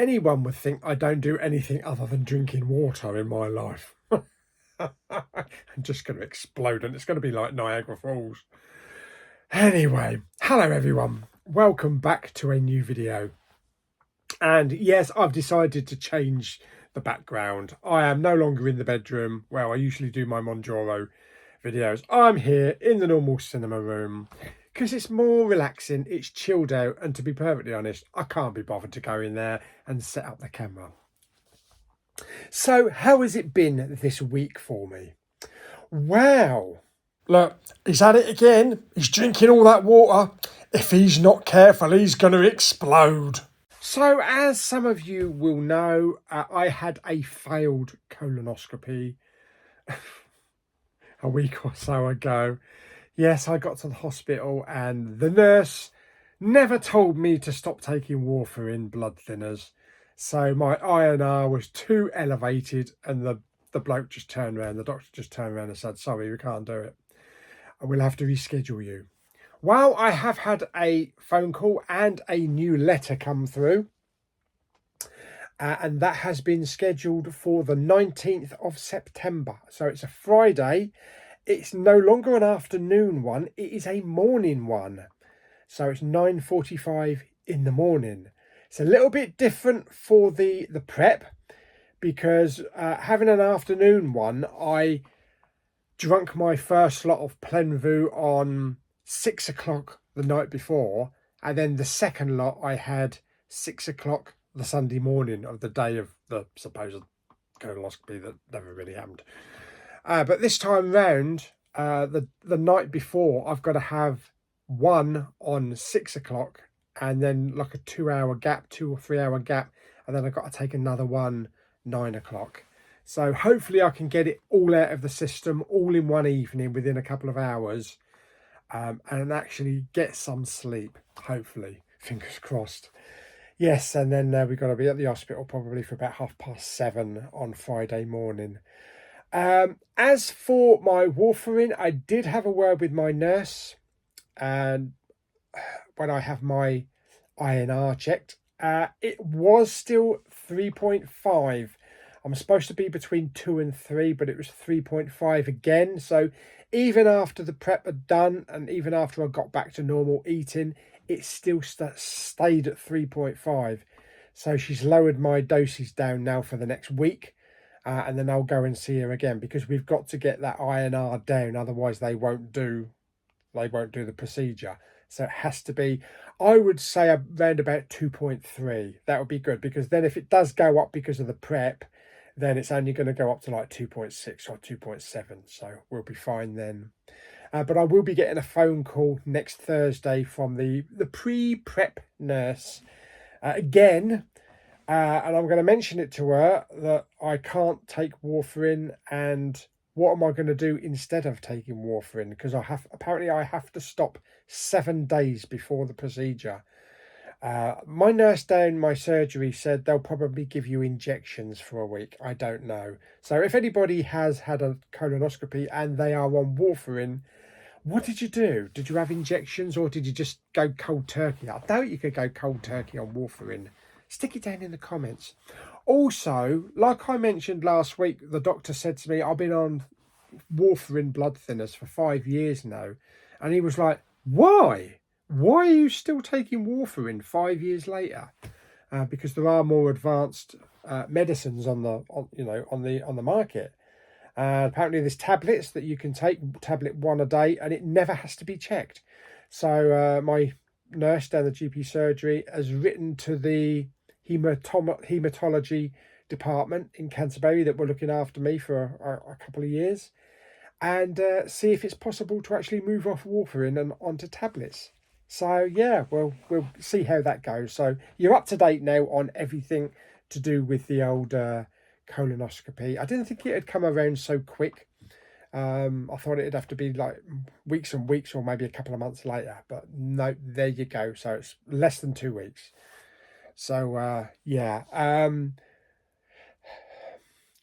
anyone would think I don't do anything other than drinking water in my life. I'm just going to explode and it's going to be like Niagara Falls. Anyway, hello everyone. Welcome back to a new video. And yes, I've decided to change the background. I am no longer in the bedroom where I usually do my Mounjaro videos. I'm here in the normal cinema room because it's more relaxing, it's chilled out, and to be perfectly honest, I can't be bothered to go in there and set up the camera. So how has it been this week for me? Wow, look, he's at it again. He's drinking all that water. If he's not careful, he's going to explode. So as some of you will know, I had a failed colonoscopy a week or so ago. Yes, I got to the hospital and the nurse never told me to stop taking warfarin blood thinners. So my INR was too elevated and the bloke just turned around, the doctor just turned around and said, sorry, we can't do it. We'll have to reschedule you. Well, I have had a phone call and a new letter come through. And that has been scheduled for the 19th of September. So it's a Friday. It's no longer an afternoon one. It is a morning one. So it's 9:45 in the morning. It's a little bit different for the prep because having an afternoon one, I drank my first lot of Plenvu on 6 o'clock the night before. And then the second lot I had 6 o'clock the Sunday morning of the day of the supposed colonoscopy that never really happened. But this time round, the night before, I've got to have one on 6 o'clock and then like a 2 or 3 hour gap. And then I've got to take another one 9 o'clock. So hopefully I can get it all out of the system all in one evening within a couple of hours and actually get some sleep, hopefully, fingers crossed. Yes, and then we've got to be at the hospital probably for about 7:30 on Friday morning. As for my warfarin, I did have a word with my nurse, and when I have my INR checked, it was still 3.5. I'm supposed to be between 2 and 3, but it was 3.5 again. So even after the prep had done, and even after I got back to normal eating, it still stayed at 3.5. So she's lowered my doses down now for the next week. And then I'll go and see her again because we've got to get that INR down. Otherwise they won't do the procedure. So it has to be, I would say, around about 2.3. That would be good because then if it does go up because of the prep, then it's only going to go up to like 2.6 or 2.7. So we'll be fine then. But I will be getting a phone call next Thursday from the pre-prep nurse again. And I'm going to mention it to her that I can't take warfarin and what am I going to do instead of taking warfarin? Because apparently I have to stop 7 days before the procedure. My nurse down my surgery said they'll probably give you injections for a week. I don't know. So if anybody has had a colonoscopy and they are on warfarin, what did you do? Did you have injections or did you just go cold turkey? I doubt you could go cold turkey on warfarin. Stick it down in the comments. Also, like I mentioned last week, the doctor said to me, I've been on warfarin blood thinners for 5 years now. And he was like, why? Why are you still taking warfarin 5 years later? Because there are more advanced medicines on the market. Apparently there's tablets that you can take, tablet 1 a day, and it never has to be checked. So my nurse down the GP surgery has written to the hematology department in Canterbury that were looking after me for a couple of years and see if it's possible to actually move off warfarin and onto tablets. So yeah, well, we'll see how that goes. So you're up to date now on everything to do with the old colonoscopy. I didn't think it had come around so quick. I thought it'd have to be like weeks and weeks or maybe a couple of months later, but no, there you go. So it's less than 2 weeks. So yeah,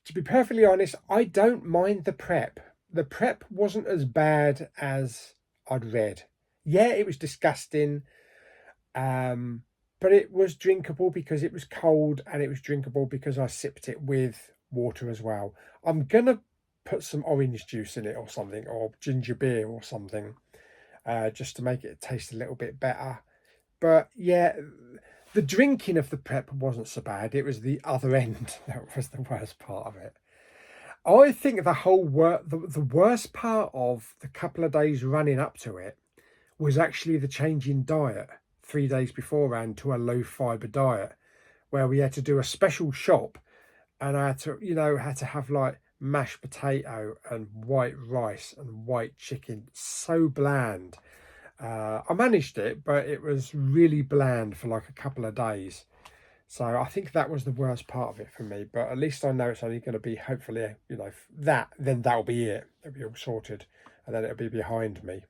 to be perfectly honest, I don't mind the prep. The prep wasn't as bad as I'd read. Yeah, it was disgusting. but it was drinkable because it was cold, and it was drinkable because I sipped it with water as well. I'm gonna put some orange juice in it or something, or ginger beer or something, just to make it taste a little bit better. But yeah, the drinking of the prep wasn't so bad. It was the other end that was the worst part of it. I think the worst part of the couple of days running up to it was actually the change in diet 3 days beforehand to a low fiber diet, where we had to do a special shop, and I had to, had to have like mashed potato and white rice and white chicken. So bland. I managed it, but it was really bland for like a couple of days. So I think that was the worst part of it for me. But at least I know it's only going to be, hopefully, then that'll be it. It'll be all sorted, and then it'll be behind me.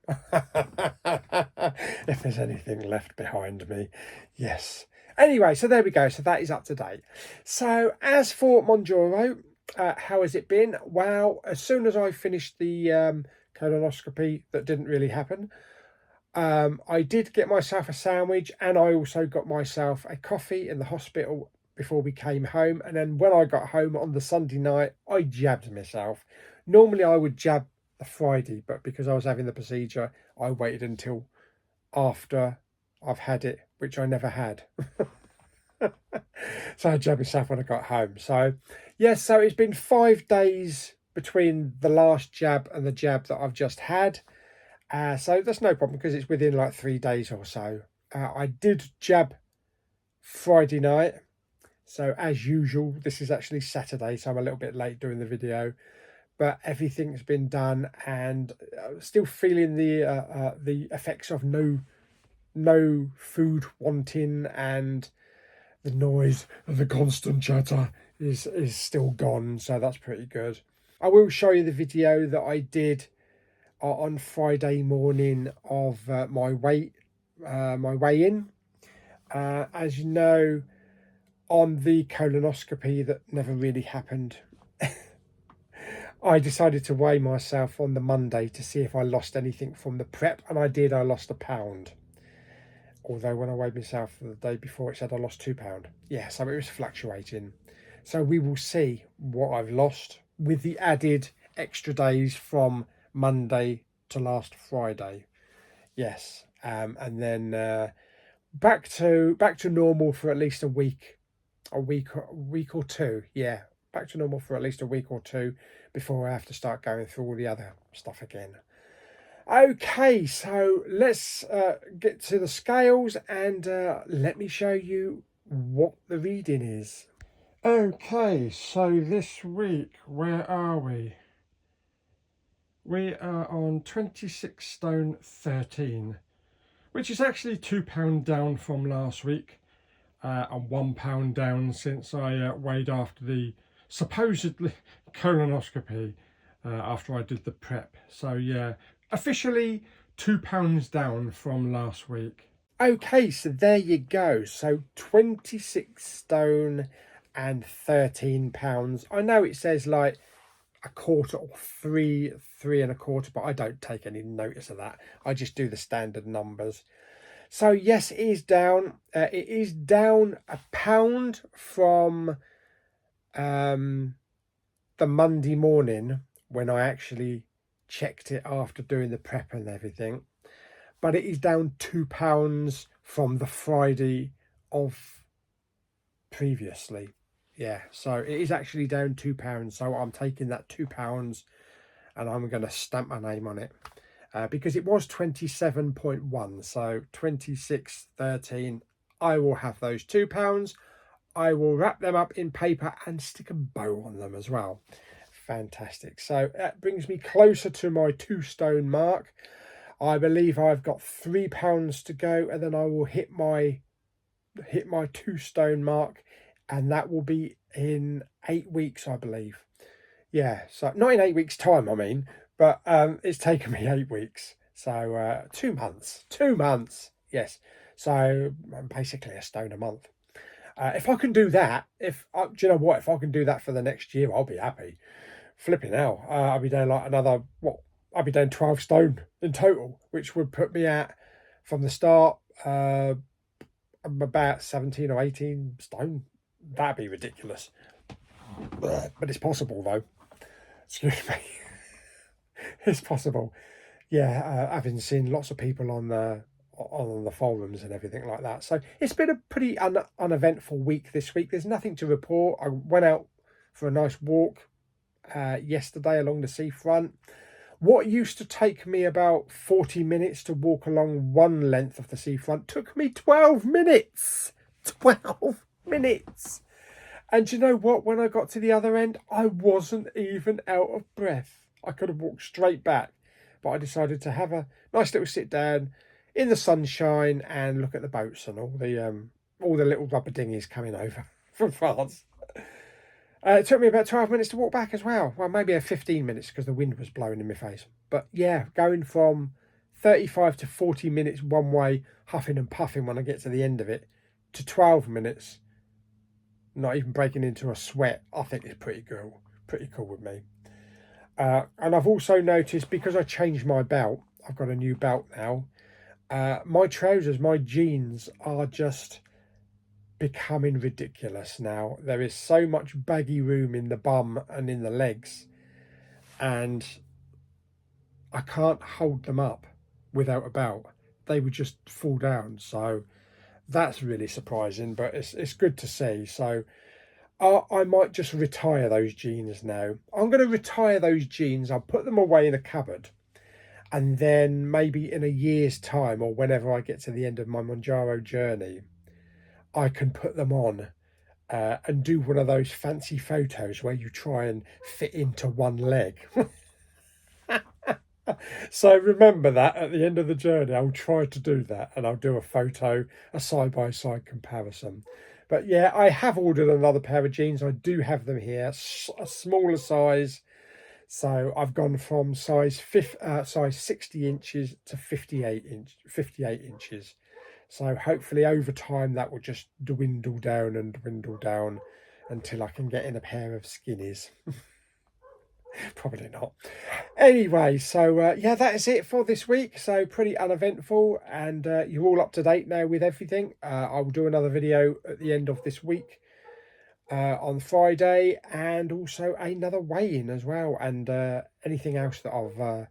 If there's anything left behind me. Yes. Anyway, so there we go. So that is up to date. So as for Mounjaro, how has it been? Well, as soon as I finished the colonoscopy, that didn't really happen. I did get myself a sandwich, and I also got myself a coffee in the hospital before we came home. And then when I got home on the Sunday night, I jabbed myself. Normally I would jab the Friday, but because I was having the procedure, I waited until after I've had it, which I never had. So I jabbed myself when I got home. So yes, so it's been 5 days between the last jab and the jab that I've just had. So that's no problem because it's within like 3 days or so. I did jab Friday night. So as usual, this is actually Saturday, so I'm a little bit late doing the video. But everything's been done, and still feeling the effects of no food wanting, and the noise of the constant chatter is still gone. So that's pretty good. I will show you the video that I did on Friday morning of my weigh-in. As you know, on the colonoscopy that never really happened, I decided to weigh myself on the Monday to see if I lost anything from the prep, and I did. I lost £1. Although when I weighed myself the day before, it said I lost £2. Yeah, so it was fluctuating. So we will see what I've lost with the added extra days from Monday to last Friday. Yes. And then back to normal for at least a week or two. Yeah, back to normal for at least a week or two before I have to start going through all the other stuff again. Okay, so let's get to the scales, and let me show you what the reading is. Okay, so this week, where are we? We are on 26 stone 13, which is actually £2 down from last week, and £1 down since I weighed after the supposedly colonoscopy, after I did the prep. So yeah, officially £2 down from last week. Okay, so there you go. So 26 stone and £13. I know it says like a quarter or three and a quarter, but I don't take any notice of that. I just do the standard numbers. So yes, it is down. It is down £1 from the Monday morning when I actually checked it after doing the prep and everything. But it is down £2 from the Friday of previously. Yeah, so it is actually down £2. So I'm taking that £2 and I'm going to stamp my name on it. Because it was 27.1, so 26.13. I will have those £2. I will wrap them up in paper and stick a bow on them as well. Fantastic. So that brings me closer to my 2 stone mark. I believe I've got £3 to go, and then I will hit my 2 stone mark, and that will be in 8 weeks, I believe. Yeah, so not in 8 weeks time, I mean, but it's taken me 8 weeks. So 2 months. 2 months. Yes. So I'm basically a stone a month. If I can do that, do you know what? If I can do that for the next year, I'll be happy. Flipping hell. I'll be doing like another, I'll be doing 12 stone in total, which would put me at, from the start, I'm about 17 or 18 stone. That'd be ridiculous. But it's possible, though. Excuse me. It's possible. Yeah, having seen lots of people on the forums and everything like that. So it's been a pretty uneventful week this week. There's nothing to report. I went out for a nice walk yesterday along the seafront. What used to take me about 40 minutes to walk along one length of the seafront took me 12 minutes. 12 minutes. And you know what? When I got to the other end, I wasn't even out of breath. I could have walked straight back, but I decided to have a nice little sit down in the sunshine and look at the boats and all the little rubber dinghies coming over from France. It took me about 12 minutes to walk back as well. Well, maybe 15 minutes because the wind was blowing in my face. But yeah, going from 35 to 40 minutes one way, huffing and puffing when I get to the end of it, to 12 minutes, not even breaking into a sweat, I think is pretty cool. Pretty cool with me. And I've also noticed, because I changed my belt, I've got a new belt now, my trousers, my jeans are just becoming ridiculous now. There is so much baggy room in the bum and in the legs, and I can't hold them up without a belt. They would just fall down. So that's really surprising, but it's good to see. So I might just retire those jeans now. I'm going to retire those jeans. I'll put them away in a cupboard. And then maybe in a year's time, or whenever I get to the end of my Mounjaro journey, I can put them on and do one of those fancy photos where you try and fit into one leg. So remember that at the end of the journey, I'll try to do that, and I'll do a photo, a side-by-side comparison. But yeah, I have ordered another pair of jeans. I do have them here, a smaller size. So I've gone from size 60 inches to 58 inches. So hopefully over time that will just dwindle down until I can get in a pair of skinnies. Probably not. Anyway, so yeah, that is it for this week. So pretty uneventful, and you're all up to date now with everything. I will do another video at the end of this week on Friday, and also another weigh-in as well, and anything else that I've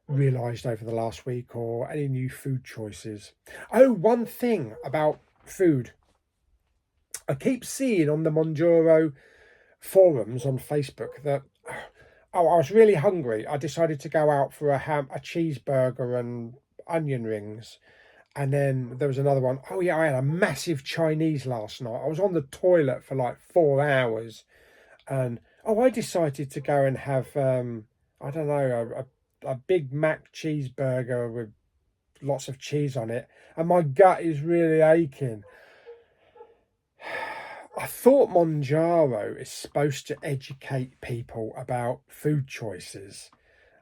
realised over the last week, or any new food choices. Oh, one thing about food. I keep seeing on the Mounjaro forums on Facebook that, oh, I was really hungry. I decided to go out for a cheeseburger and onion rings. And then there was another one. Oh yeah, I had a massive Chinese last night. I was on the toilet for like 4 hours. And I decided to go and have, I don't know, a Big Mac cheeseburger with lots of cheese on it. And my gut is really aching. I thought Mounjaro is supposed to educate people about food choices.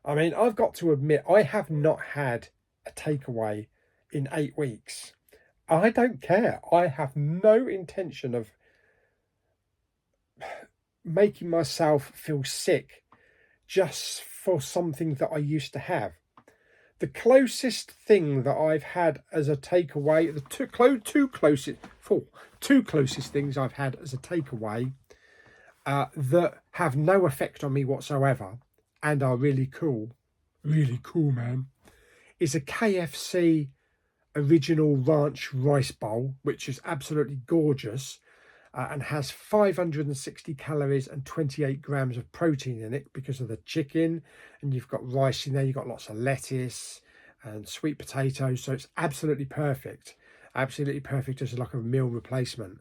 I mean, I've got to admit, I have not had a takeaway in 8 weeks. I don't care. I have no intention of making myself feel sick just for something that I used to have. The closest thing that I've had as a takeaway, the two closest things I've had as a takeaway that have no effect on me whatsoever and are really cool, man, is a KFC original ranch rice bowl, which is absolutely gorgeous and has 560 calories and 28 grams of protein in it because of the chicken, and you've got rice in there, you've got lots of lettuce and sweet potatoes, so it's absolutely perfect as like a meal replacement.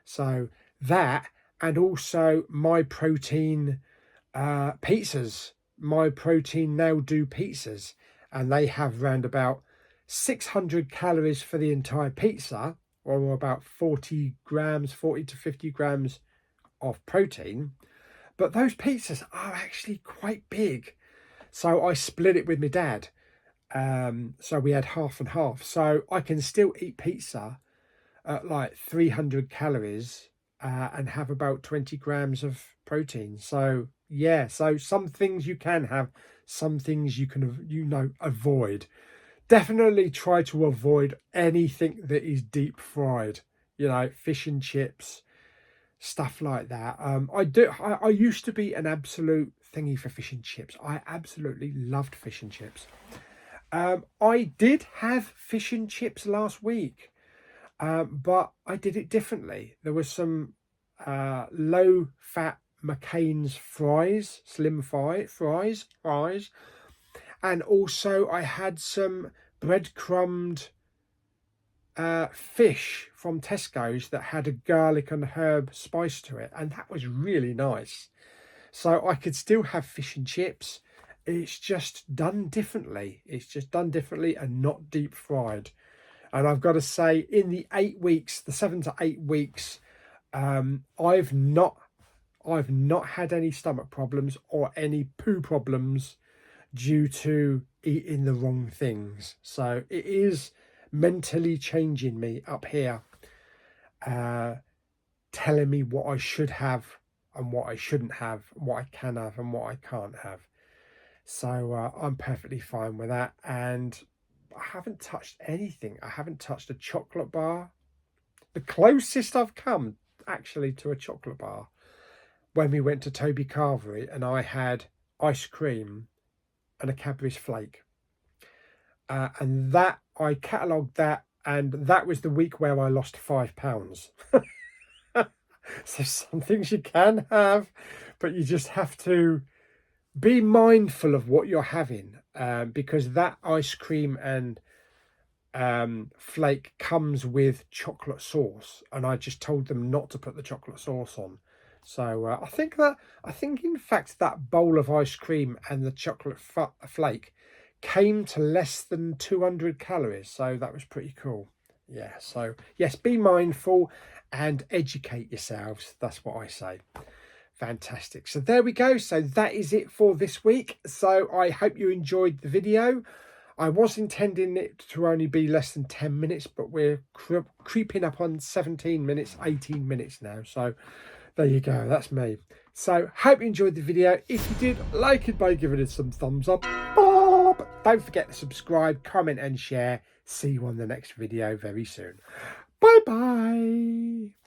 So that, and also My Protein pizzas, My Protein now do pizzas, and they have round about 600 calories for the entire pizza, or about 40 to 50 grams of protein. But those pizzas are actually quite big. So I split it with my dad. So we had half and half. So I can still eat pizza at like 300 calories and have about 20 grams of protein. So yeah, so some things you can have, some things you can, avoid. definitely try to avoid anything that is deep fried, you know, fish and chips, stuff like that. I used to be an absolute thingy for fish and chips. I absolutely loved fish and chips. I did have fish and chips last week, but I did it differently. There was some low fat McCain's fries, slim fries, and also I had some breadcrumbed fish from Tesco's that had a garlic and herb spice to it, and that was really nice. So I could still have fish and chips. It's just done differently. It's just done differently and not deep fried. And I've got to say, in the 8 weeks, the 7 to 8 weeks, I've not had any stomach problems or any poo problems due to eating the wrong things. So it is mentally changing me up here, telling me what I should have and what I shouldn't have, what I can have and what I can't have. So I'm perfectly fine with that. And I haven't touched anything. I haven't touched a chocolate bar. The closest I've come actually to a chocolate bar when we went to Toby Carvery and I had ice cream and a Cadbury's flake. And that, I catalogued that, and that was the week where I lost £5. So some things you can have, but you just have to be mindful of what you're having, because that ice cream and flake comes with chocolate sauce, and I just told them not to put the chocolate sauce on. So I think in fact that bowl of ice cream and the chocolate flake came to less than 200 calories, so that was pretty cool. Yeah, so yes, be mindful and educate yourselves. That's what I say. Fantastic. So there we go. So that is it for this week. So I hope you enjoyed the video. I was intending it to only be less than 10 minutes, but we're creeping up on 17 minutes, 18 minutes now. So there you go. That's me. So hope you enjoyed the video. If you did, like it by giving it some thumbs up. Don't forget to subscribe, comment and share. See you on the next video very soon. Bye bye.